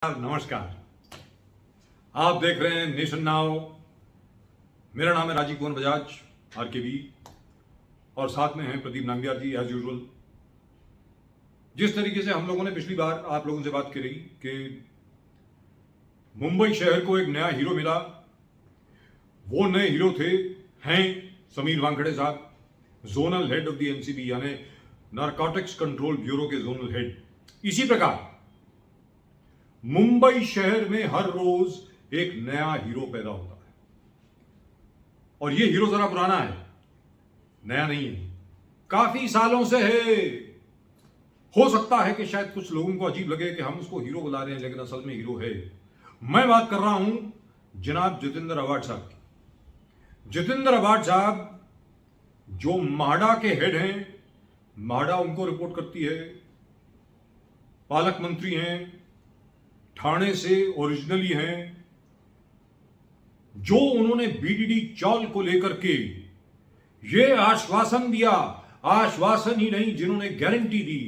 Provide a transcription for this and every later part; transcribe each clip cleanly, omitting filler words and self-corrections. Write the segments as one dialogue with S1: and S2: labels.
S1: नमस्कार। आप देख रहे हैं नेशन नाउ। मेरा नाम है राजीव कुमार बजाज आरकेबी और साथ में हैं प्रदीप नांगियार जी एज यूजुअल। जिस तरीके से हम लोगों ने पिछली बार आप लोगों से बात करी कि मुंबई शहर को एक नया हीरो मिला, वो नए हीरो हैं समीर वानखेड़े साहब, zonal head of the NCB यानी नारकोटिक्स कंट्रोल ब्यूरो के जोनल हेड। इसी प्रकार मुंबई शहर में हर रोज एक नया हीरो पैदा होता है और ये हीरो जरा पुराना है, नया नहीं है, काफी सालों से है। हो सकता है कि शायद कुछ लोगों को अजीब लगे कि हम उसको हीरो बुला रहे हैं, लेकिन असल में हीरो है। मैं बात कर रहा हूं जनाब जितेंद्र अवार्ड साहब की। जितेंद्र अवार्ड साहब जो माडा के हेड हैं, माडा उनको रिपोर्ट करती है, पालक मंत्री हैं, ठाणे से ओरिजिनली हैं। जो उन्होंने बीडीडी चौल को लेकर के ये आश्वासन दिया, आश्वासन ही नहीं जिन्होंने गारंटी दी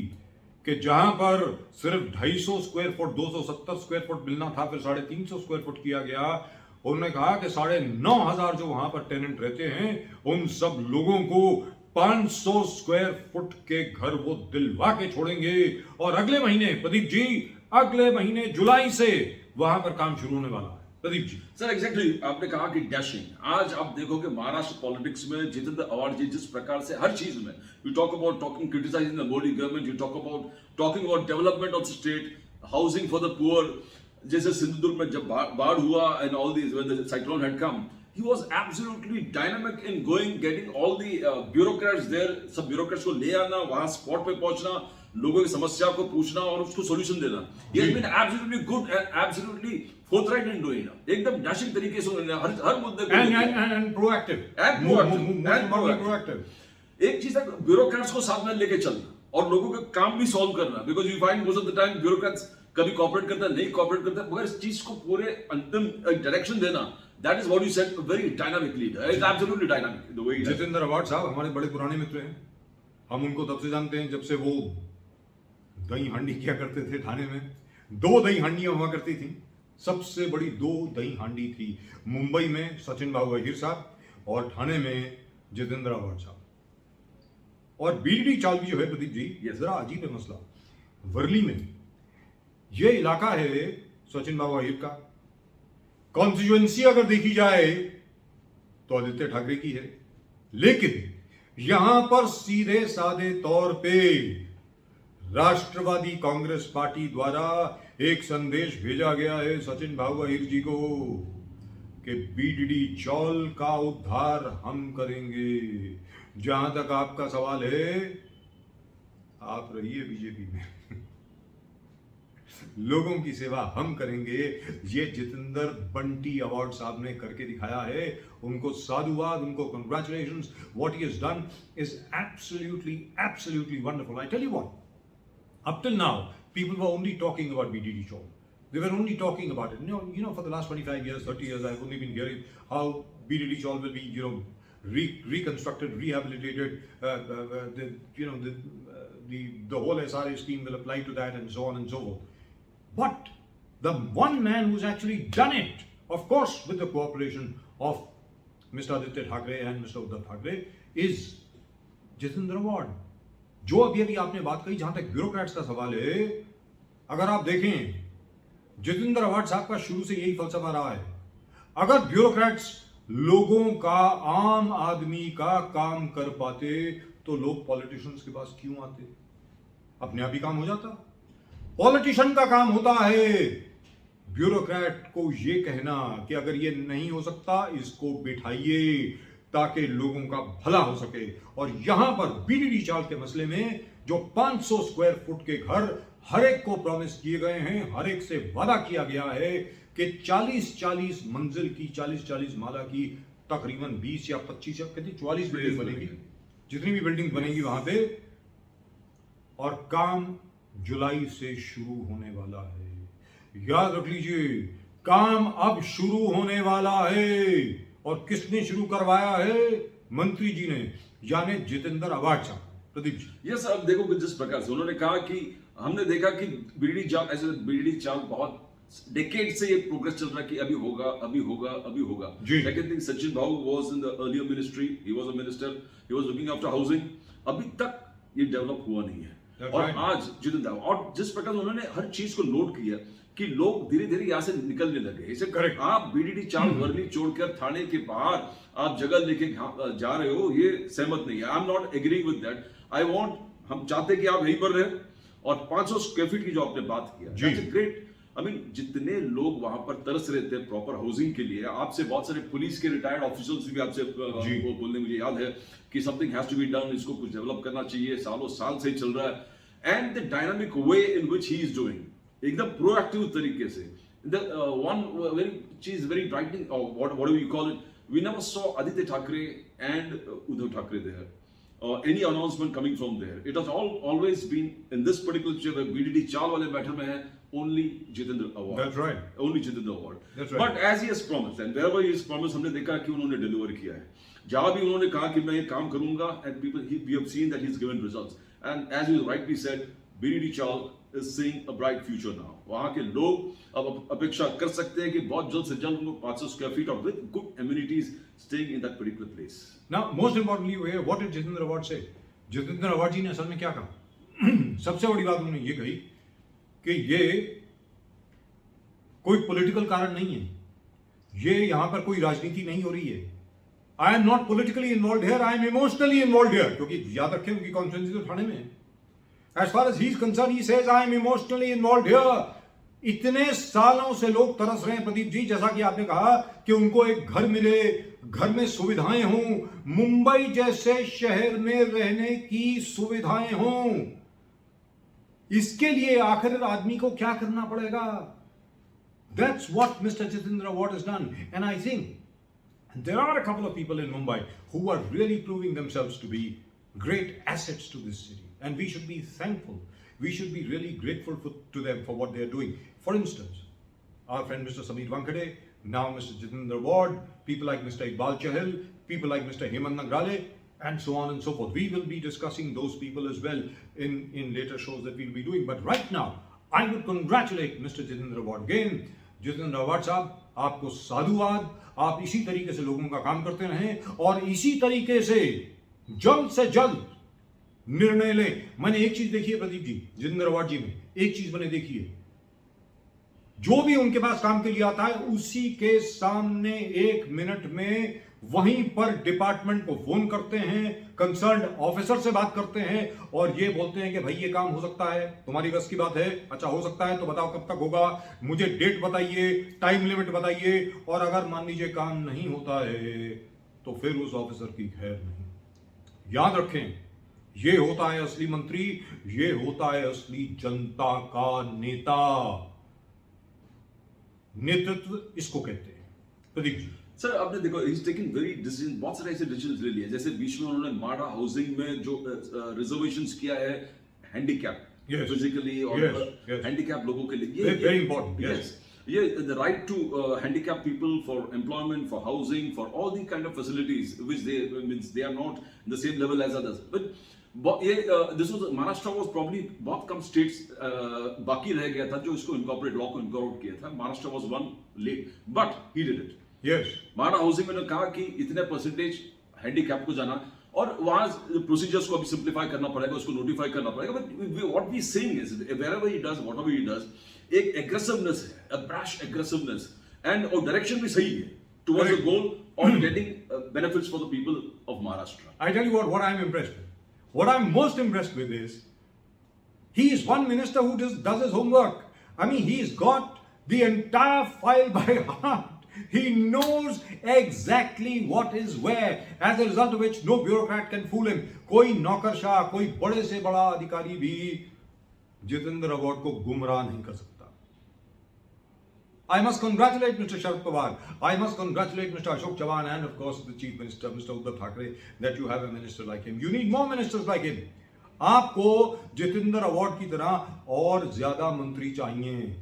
S1: कि जहां पर सिर्फ 250 स्क्वायर फुट 270 स्क्वायर फुट मिलना था, फिर 350 स्क्वायर फुट किया गया। उन्होंने कहा कि 9,500 जो वहां पर टेनेंट रहते हैं उन सब लोगों को 500 स्क्वायर फुट के घर वो दिलवा के छोड़ेंगे और अगले महीने, प्रदीप जी, अगले महीने जुलाई से वहां पर काम शुरू होने वाला है। प्रदीप जी
S2: सर एग्जैक्टली आपने कहा कि डैशिंग। आज आप देखोगे महाराष्ट्र पॉलिटिक्स में जितेंद्र अवार्ड जी जिस प्रकार से हर चीज में you talk about talking criticising the Modi government, you talk about talking about development of the state, housing for the poor. जैसे सिंधुदुर्ग में जब बाढ़ हुआ and all these when the cyclone had come, he was absolutely dynamic in getting all the bureaucrats there। सब bureaucrats को ले आना, वहां स्पॉट पे पहुंचना, लोगों की समस्या को पूछना और उसको सॉल्यूशन देना। He has been absolutely good and absolutely forthright in doing it। एकदम डैशिंग तरीके से उन्होंने हर मुद्दे को
S1: and proactive।
S2: एक चीज है ब्यूरोक्रेट्स को साथ में लेके चलना और लोगों का काम भी सॉल्व करना, because you find most of the time bureaucrats कभी कॉपरेट करता है, नहीं कॉपरेट करता, मगर इस चीज को पूरे अंतिम डायरेक्शन देना, that is what you said, a very dynamic leader। It's absolutely dynamic the way he does।
S1: Jitendra award साहब हमारे बड़े पुराने मित्र हैं। हम उनको तब से जानते हैं जब से वो दही हांडी किया करते थे थाने में। 2 दही हांडियां हुआ करती थी, सबसे बड़ी 2 दही हांडी थी मुंबई में सचिन बाबू अहिर साहब और ठाणे में जितेंद्र अवार्ड साहब। और बीडीडी चाल भी जो है प्रदीप जी, ये जरा अजीब है मसला। वर्ली में ये इलाका है सचिन बाबू अहिर का, कॉन्स्टिट्यूएंसी अगर देखी जाए तो आदित्य ठाकरे की है, लेकिन यहां पर सीधे साधे तौर पे राष्ट्रवादी कांग्रेस पार्टी द्वारा एक संदेश भेजा गया है सचिन बाबू अहिर जी को कि बीडीडी चौल का उद्धार हम करेंगे। जहां तक आपका सवाल है, आप रहिए बीजेपी में, लोगों की सेवा हम करेंगे। ये जितेंद्र बंटी अवार्ड साहब ने करके दिखाया है, उनको साधुवाद, उनको congratulations. What he has done is absolutely wonderful. I tell you what, up till now people were only talking about BDD Chowk. They were only talking about it. You know, for the last 25 years, 30 years, I've only been hearing how BDD Chowk will be, reconstructed, rehabilitated. The whole SRA scheme will apply to that, and so on and so forth. But the one man who's actually done it, of course, with the cooperation of Mr. Aditya Thackeray and Mr. Uddhav Thackeray, is Jitendra Award. जो अभी आपने बात कही, जहां तक bureaucrats का सवाल है, अगर आप देखें जितेंद्र अवार्ड साहब का शुरू से यही फलसफा रहा है, अगर ब्यूरोक्रेट्स लोगों का, आम आदमी का काम कर पाते तो लोग पॉलिटिशियंस के पास क्यों आते? अपने आप ही काम हो जाता। पॉलिटिशियन का काम होता है ब्यूरोक्रेट को ये कहना कि अगर ये नहीं हो सकता इसको बिठाइए ताकि लोगों का भला हो सके। और यहां पर बीडीडी चाल के मसले में जो 500 स्क्वायर फुट के घर हर एक को प्रॉमिस किए गए हैं, हर एक से वादा किया गया है कि 40-40 मंजिल की, 40-40 माला की, तकरीबन 20 या 25 या 44 बिल्डिंग बनेगी, जितनी भी बिल्डिंग बनेगी वहां पे, और काम जुलाई से शुरू होने वाला है। याद रख लीजिए, काम अब शुरू होने वाला है। और किसने शुरू करवाया है? मंत्री जी ने, यानी जितेंद्र अवार्ड साहब। प्रदीप जी
S2: यस, अब देखो जिस प्रकार से उन्होंने कहा कि हमने देखा कि बीडीडी चाल बहुत decades से ये प्रोग्रेस चल रहा है कि अभी होगा, अभी होगा, अभी होगा.
S1: जी.
S2: Second thing, Sachin Bhau was in the earlier ministry. He was a minister. He was looking after housing. अभी तक ये डेवलप हुआ नहीं है.
S1: That's
S2: और
S1: right.
S2: आज जितेंद्र और जिस प्रकार उन्होंने हर चीज को नोट किया कि लोग धीरे धीरे यहाँ से निकलने लगे. इसे
S1: Correct.
S2: आप बीडीडी 4 वर्ली छोड़कर थाने के बाहर आप जगह लेके जा रहे हो, ये सहमत नहीं है. I am not agreeing with that. I want, हम चाहते कि आप यहीं पर रहे. और 500 स्क्वायर फीट की जो आपने बात किया,
S1: जी.
S2: That's great. आई मीन जितने लोग वहां पर तरस रहे थे प्रॉपर हाउसिंग के लिए, आपसे बहुत सारे पुलिस के रिटायर्ड ऑफिसर्स भी आपसे वो बोलने मुझे याद है कि something has to be done, इसको कुछ डेवलप करना चाहिए. सालों साल से ही चल रहा है. And the dynamic way in which he is doing, एकदम प्रोएक्टिव तरीके से. द वन वेरी चीज very brightening, what do you call it, we never saw Aaditya Thackeray and Uddhav Thackeray there. Any announcement coming from there. It has always been in this particular chip, BDD 4 वाले बैठक में है only Jitendra Award.
S1: That's right.
S2: Only Jitendra Award.
S1: That's right.
S2: But as he has promised, and wherever he has promised, हमने देखा कि उन्होंने deliver किया है. जहाँ भी उन्होंने कहा कि मैं ये काम करूँगा, and we have seen that he's given results. And as you rightly said, BDD 4 is seeing a bright future now. वहाँ के लोग अब अपेक्षा कर सकते हैं कि बहुत जल्द से जल्द उनको 500 square feet of with good amenities staying in that particular place.
S1: Now, most importantly, what did Jitendra Award say? Jitendra Award जी ने असल में क्या कहा? सबसे बड़ी बात उन्होंने ये कही कि ये कोई पॉलिटिकल कारण नहीं है, ये यहां पर कोई राजनीति नहीं हो रही है. I am not politically involved here, I am emotionally involved here. क्योंकि याद रखें उनकी कॉन्फ्रेंस तो ठाणे में है. As far as he is concerned, he says I am emotionally involved here. इतने सालों से लोग तरस रहे हैं प्रदीप जी, जैसा कि आपने कहा कि उनको एक घर मिले, घर में सुविधाएं हों, मुंबई जैसे शहर में रहने की सुविधाएं हों. इसके लिए आखिर आदमी को क्या करना पड़ेगा? That's what Mr. Jitendra Award has done. And I think there are a couple of people in Mumbai who are really proving themselves to be great assets to this city. And we should be thankful. We should be really grateful to them for what they are doing. For instance, our friend Mr. Sameer Wankhede, now Mr. Jitendra Award, people like Mr. Iqbal Chahal, people like Mr. Hemant Nagrale, and so on and so forth. We will be discussing those people as well in later shows that we'll be doing. But right now, I would congratulate Mr. Jitendra Award again. Jitendra Award साहब, आपको साधुवाद. आप इसी तरीके से लोगों का काम करते रहें और इसी तरीके से जल्द निर्णय लें. मैंने एक चीज देखी है प्रदीप जी, जितेंद्र अवार्ड जी में एक चीज मैंने देखी है, जो भी उनके पास काम के लिए आता है उसी के सामने 1 मिनट में वहीं पर डिपार्टमेंट को फोन करते हैं, कंसर्न्ड ऑफिसर से बात करते हैं और ये बोलते हैं कि भाई ये काम हो सकता है, तुम्हारी बस की बात है, अच्छा हो सकता है तो बताओ कब तक होगा, मुझे डेट बताइए, टाइम लिमिट बताइए. और अगर मान लीजिए काम नहीं होता है तो फिर उस ऑफिसर की खैर नहीं. याद रखें, ये होता है असली मंत्री, ये होता है असली जनता का नेता. नेतृत्व इसको कहते हैं. प्रदीप जी.
S2: सर आपने देखो, he is taking very decision, बहुत सारे ऐसे डिसीजन ले लिए. जैसे बीच में उन्होंने माडा हाउसिंग में जो रिजर्वेशंस किया है हैंडीकैप फिजिकली और हैंडीकैप लोगों के लिए, ये
S1: वेरी इंपॉर्टेंट. यस,
S2: ये the right to handicap people for employment, for housing, for all the kind of facilities which they means they are not in the same level as others. But ये this was, Maharashtra was probably बहुत कम states बाकी रह गया था जो इसको incorporate law को इनकॉर्पोरेट किया था. Maharashtra was one let but he did it.
S1: Yes,
S2: माडा हाउसिंग में कहा कि इतने परसेंटेज हैंडीकैप को जाना और वहां प्रोसीजर्स को अभी सिंप्लीफाई करना पड़ेगा, उसको नोटिफाई करना पड़ेगा. But what we saying is wherever he does whatever he does, एक एग्रेसिवनेस है, अ ब्रश एग्रेसिवनेस, एंड और डायरेक्शन भी सही है towards the goal of getting benefits for the people of Maharashtra.
S1: I tell you what I am impressed with. What I'm most impressed with is he is one minister who does his homework. I mean, he's got the entire file by heart. He knows exactly what is where. As a result of which no bureaucrat can fool him. कोई नौकरशाह, कोई बड़े से बड़ा अधिकारी भी Jitendra award को गुमराह नहीं कर सकता. I must congratulate Mr. Sharad Pawar. I must congratulate Mr. Ashok Chavan and of course the Chief Minister, Mr. Uddhav Thackeray, that you have a minister like him. You need more ministers like him. आपको Jitendra award की तरह और ज्यादा मंत्री चाहिए.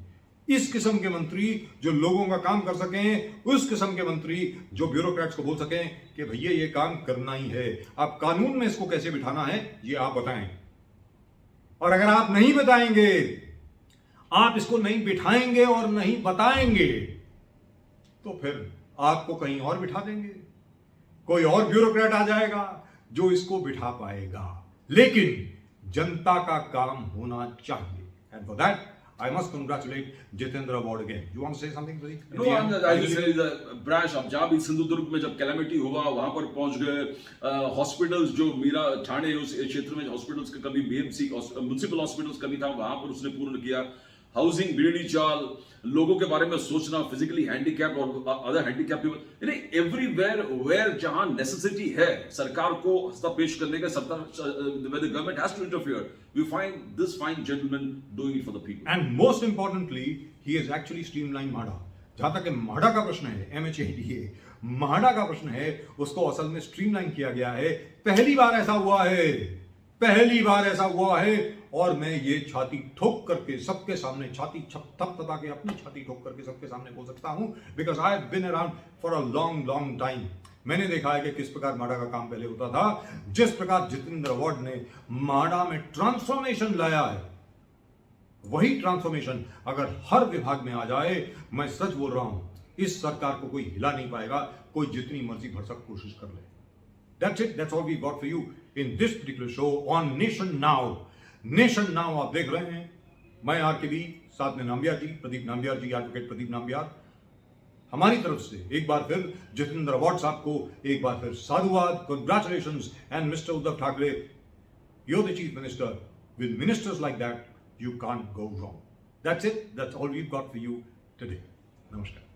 S1: इस किस्म के मंत्री जो लोगों का काम कर सकें, उस किस्म के मंत्री जो ब्यूरोक्रेट्स को बोल सकें कि भैया ये काम करना ही है, आप कानून में इसको कैसे बिठाना है ये आप बताएं. और अगर आप नहीं बताएंगे, आप इसको नहीं बिठाएंगे और नहीं बताएंगे तो फिर आपको कहीं और बिठा देंगे, कोई और ब्यूरोक्रेट आ जाएगा जो इसको बिठा पाएगा। लेकिन जनता का काम होना चाहिए, and for that I must congratulate Jitendra Award again. You want to say something, Pradeep?
S2: No, I just say the branch अब जहाँ भी सिंधुदुर्ग में जब कैलेमिटी हुआ वहां पर पहुंच गए। हॉस्पिटल्स जो मीरा ठाणे उस क्षेत्र में हॉस्पिटल्स का कभी बीएमसी म्युनिसिपल हॉस्पिटल्स कभी था वहां पर उसने पूर्ण किया। हाउसिंग बीडी चाल, लोगों के बारे में सोचना, फिजिकली हैंडीकैप और अदर हैंडीकैप पीपल, यानी एवरीवेयर वेयर जहां नेसेसिटी है सरकार को हस्तक्षेप करने का, where the government has to interfere, we find this fine gentleman doing it for the people.
S1: And most importantly, he has actually streamlined MHADA. जहां तक MHADA का प्रश्न है, MHADA, MHADA का प्रश्न है, उसको असल में स्ट्रीमलाइन किया गया है। पहली बार ऐसा हुआ है, पहली बार ऐसा हुआ है, और मैं ये छाती ठोक करके सबके सामने छाती थपथपा के अपनी छाती ठोक करके सबके सामने बोल सकता हूं, because I have been around for a long long time. मैंने देखा है कि किस प्रकार MHADA का काम पहले होता था, जिस प्रकार जितेंद्र अवार्ड ने MHADA में ट्रांसफॉर्मेशन लाया है, वही ट्रांसफॉर्मेशन अगर हर विभाग में आ जाए, मैं सच बोल रहा हूं, इस सरकार को कोई हिला नहीं पाएगा, कोई जितनी मर्जी भरसक कोशिश कर ले। That's it. That's all we got for you in this particular show on Nation Now. Nation Now आप देख रहे हैं, मैं RKB, साथ में नाम्बियार जी, प्रदीप नाम्बियार जी, एडवोकेट प्रदीप नाम्बियार। हमारी तरफ से एक बार फिर जितेंद्र अवार्ड साहब को एक बार फिर साधुवाद, congratulations, and mister Uddhav Thackeray, you're the chief minister. With ministers like that, you can't go wrong. That's it. That's all we've got for you today. Namaskar.